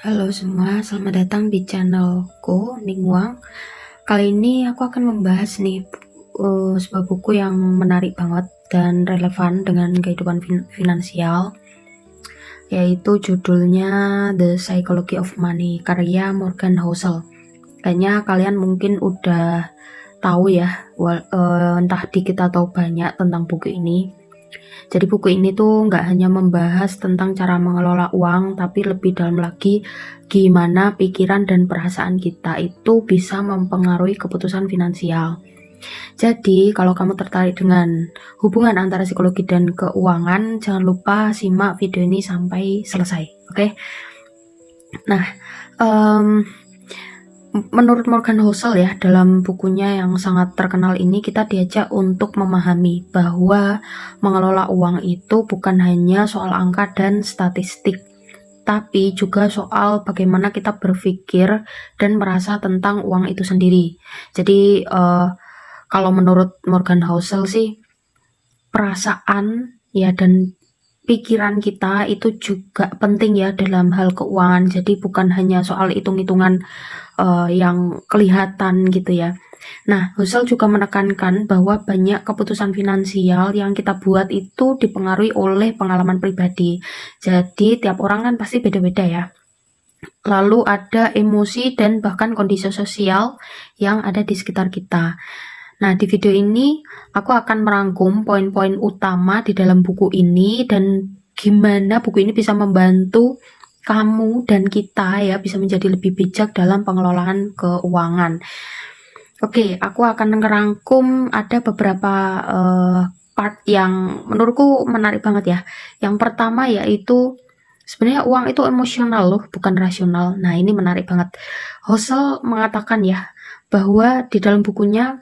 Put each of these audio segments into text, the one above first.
Halo semua, selamat datang di channelku Ningwang. Kali ini aku akan membahas nih sebuah buku yang menarik banget dan relevan dengan kehidupan finansial, yaitu judulnya The Psychology of Money, karya Morgan Housel. Kayaknya kalian mungkin udah tahu ya, entah dikit atau banyak tentang buku ini. Jadi buku ini tuh nggak hanya membahas tentang cara mengelola uang, tapi lebih dalam lagi gimana pikiran dan perasaan kita itu bisa mempengaruhi keputusan finansial. Jadi kalau kamu tertarik dengan hubungan antara psikologi dan keuangan, jangan lupa simak video ini sampai selesai, oke? Nah, menurut Morgan Housel ya, dalam bukunya yang sangat terkenal ini kita diajak untuk memahami bahwa mengelola uang itu bukan hanya soal angka dan statistik, tapi juga soal bagaimana kita berpikir dan merasa tentang uang itu sendiri. Jadi kalau menurut Morgan Housel sih, perasaan ya dan pikiran kita itu juga penting ya dalam hal keuangan. Jadi bukan hanya soal hitung-hitungan yang kelihatan gitu ya. Nah, Husserl juga menekankan bahwa banyak keputusan finansial yang kita buat itu dipengaruhi oleh pengalaman pribadi. Jadi tiap orang kan pasti beda-beda ya. Lalu ada emosi dan bahkan kondisi sosial yang ada di sekitar kita. Nah, di video ini aku akan merangkum poin-poin utama di dalam buku ini dan gimana buku ini bisa membantu kamu dan kita ya bisa menjadi lebih bijak dalam pengelolaan keuangan. Oke, aku akan ngerangkum ada beberapa part yang menurutku menarik banget ya. Yang pertama yaitu sebenarnya uang itu emosional loh, bukan rasional. Nah, ini menarik banget. Husserl mengatakan ya bahwa di dalam bukunya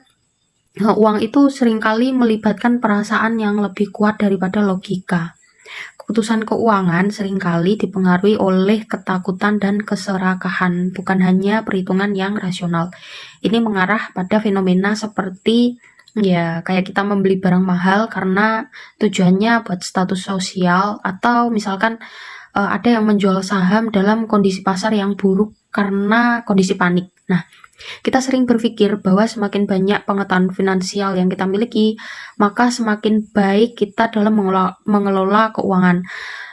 uang itu seringkali melibatkan perasaan yang lebih kuat daripada logika. Keputusan keuangan seringkali dipengaruhi oleh ketakutan dan keserakahan, bukan hanya perhitungan yang rasional. Ini mengarah pada fenomena seperti ya kayak kita membeli barang mahal karena tujuannya buat status sosial, atau misalkan ada yang menjual saham dalam kondisi pasar yang buruk karena kondisi panik. Nah, kita sering berpikir bahwa semakin banyak pengetahuan finansial yang kita miliki, maka semakin baik kita dalam mengelola keuangan.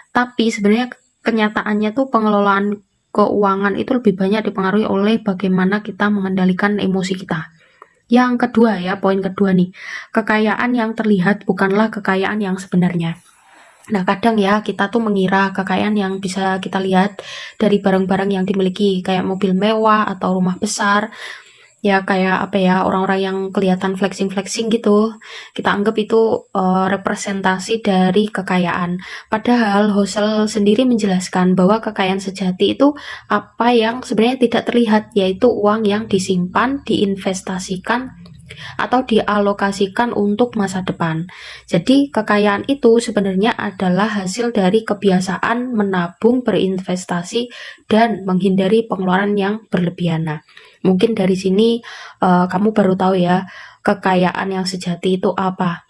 Tapi sebenarnya kenyataannya tuh pengelolaan keuangan itu lebih banyak dipengaruhi oleh bagaimana kita mengendalikan emosi kita. Yang kedua ya, poin kedua nih, kekayaan yang terlihat bukanlah kekayaan yang sebenarnya. Nah, kadang ya kita tuh mengira kekayaan yang bisa kita lihat dari barang-barang yang dimiliki, kayak mobil mewah atau rumah besar, ya kayak apa ya, orang-orang yang kelihatan flexing-flexing gitu, kita anggap itu representasi dari kekayaan. Padahal Husserl sendiri menjelaskan bahwa kekayaan sejati itu apa yang sebenarnya tidak terlihat, yaitu uang yang disimpan, diinvestasikan, atau dialokasikan untuk masa depan. Jadi kekayaan itu sebenarnya adalah hasil dari kebiasaan menabung, berinvestasi, dan menghindari pengeluaran yang berlebihan. Nah, mungkin dari sini kamu baru tahu ya kekayaan yang sejati itu apa.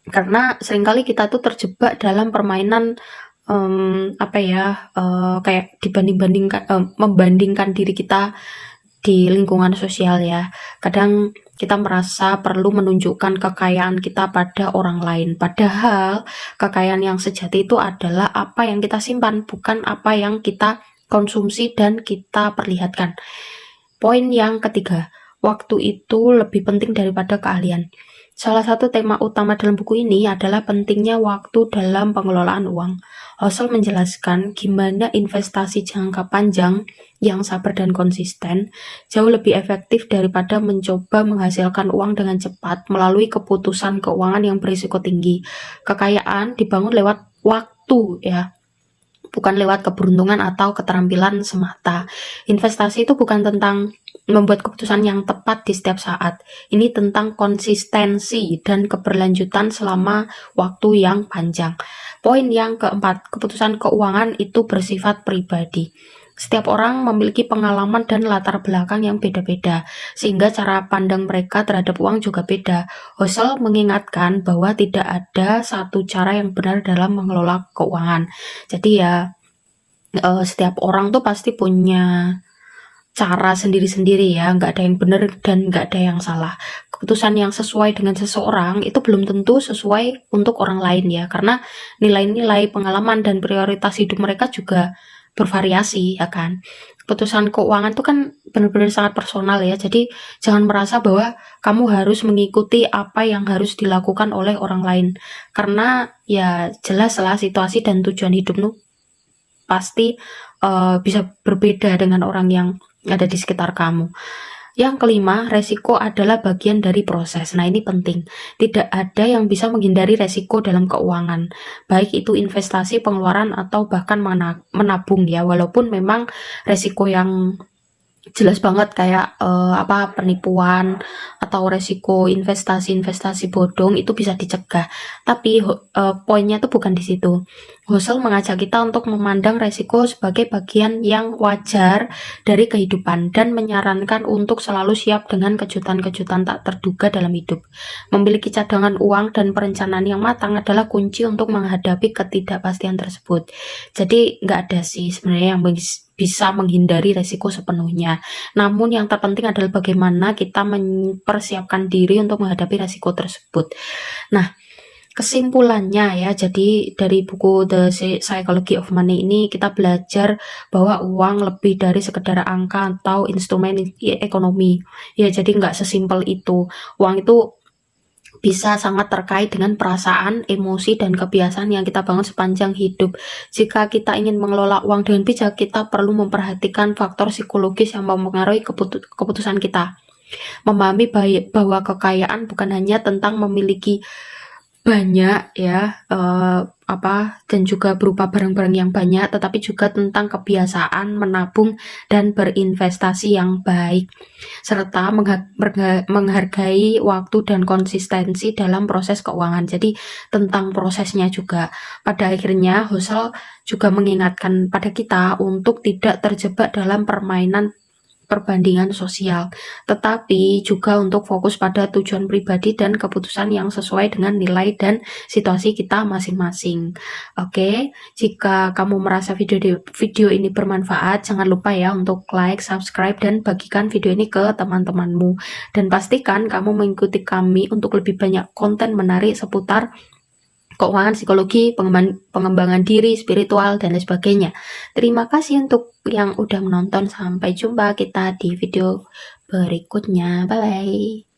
Karena seringkali kita tuh terjebak dalam permainan kayak membandingkan diri kita di lingkungan sosial ya. Kadang kita merasa perlu menunjukkan kekayaan kita pada orang lain. Padahal kekayaan yang sejati itu adalah apa yang kita simpan, bukan apa yang kita konsumsi dan kita perlihatkan. Poin yang ketiga, waktu itu lebih penting daripada keahlian. Salah satu tema utama dalam buku ini adalah pentingnya waktu dalam pengelolaan uang. Husserl menjelaskan gimana investasi jangka panjang yang sabar dan konsisten jauh lebih efektif daripada mencoba menghasilkan uang dengan cepat melalui keputusan keuangan yang berisiko tinggi. Kekayaan dibangun lewat waktu ya, bukan lewat keberuntungan atau keterampilan semata. Investasi itu bukan tentang membuat keputusan yang tepat di setiap saat. Ini tentang konsistensi dan keberlanjutan selama waktu yang panjang. Poin yang keempat, keputusan keuangan itu bersifat pribadi. Setiap orang memiliki pengalaman dan latar belakang yang beda-beda, sehingga cara pandang mereka terhadap uang juga beda. Husserl mengingatkan bahwa tidak ada satu cara yang benar dalam mengelola keuangan. Jadi ya, setiap orang tuh pasti punya cara sendiri-sendiri ya, nggak ada yang benar dan nggak ada yang salah. Keputusan yang sesuai dengan seseorang itu belum tentu sesuai untuk orang lain ya, karena nilai-nilai, pengalaman, dan prioritas hidup mereka juga bervariasi ya kan. Keputusan keuangan itu kan benar-benar sangat personal ya, jadi jangan merasa bahwa kamu harus mengikuti apa yang harus dilakukan oleh orang lain, karena ya jelaslah situasi dan tujuan hidupmu pasti bisa berbeda dengan orang yang ada di sekitar kamu. Yang kelima, resiko adalah bagian dari proses. Nah, ini penting. Tidak ada yang bisa menghindari resiko dalam keuangan, baik itu investasi, pengeluaran, atau bahkan menabung ya. Walaupun memang resiko yang jelas banget kayak penipuan atau resiko investasi bodong itu bisa dicegah. Tapi poinnya tuh bukan di situ. Husserl mengajak kita untuk memandang resiko sebagai bagian yang wajar dari kehidupan dan menyarankan untuk selalu siap dengan kejutan-kejutan tak terduga dalam hidup. Memiliki cadangan uang dan perencanaan yang matang adalah kunci untuk menghadapi ketidakpastian tersebut. Jadi nggak ada sih sebenarnya yang bisa menghindari resiko sepenuhnya. Namun yang terpenting adalah bagaimana kita mempersiapkan diri untuk menghadapi resiko tersebut. Nah, kesimpulannya ya, jadi dari buku The Psychology of Money ini kita belajar bahwa uang lebih dari sekedar angka atau instrumen ekonomi. Ya, jadi nggak sesimpel itu. Uang itu bisa sangat terkait dengan perasaan, emosi, dan kebiasaan yang kita bangun sepanjang hidup. Jika kita ingin mengelola uang dengan bijak, kita perlu memperhatikan faktor psikologis yang mempengaruhi keputusan kita. Memahami bahwa kekayaan bukan hanya tentang memiliki banyak ya, dan juga berupa barang-barang yang banyak, tetapi juga tentang kebiasaan menabung dan berinvestasi yang baik, serta menghargai waktu dan konsistensi dalam proses keuangan. Jadi tentang prosesnya juga. Pada akhirnya Husserl juga mengingatkan pada kita untuk tidak terjebak dalam permainan perbandingan sosial, tetapi juga untuk fokus pada tujuan pribadi dan keputusan yang sesuai dengan nilai dan situasi kita masing-masing. Oke, jika kamu merasa video ini bermanfaat, jangan lupa ya untuk like, subscribe, dan bagikan video ini ke teman-temanmu. Dan pastikan kamu mengikuti kami untuk lebih banyak konten menarik seputar keuangan, psikologi, pengembangan diri, spiritual, dan lain sebagainya. Terima kasih untuk yang udah menonton. Sampai jumpa kita di video berikutnya. Bye-bye.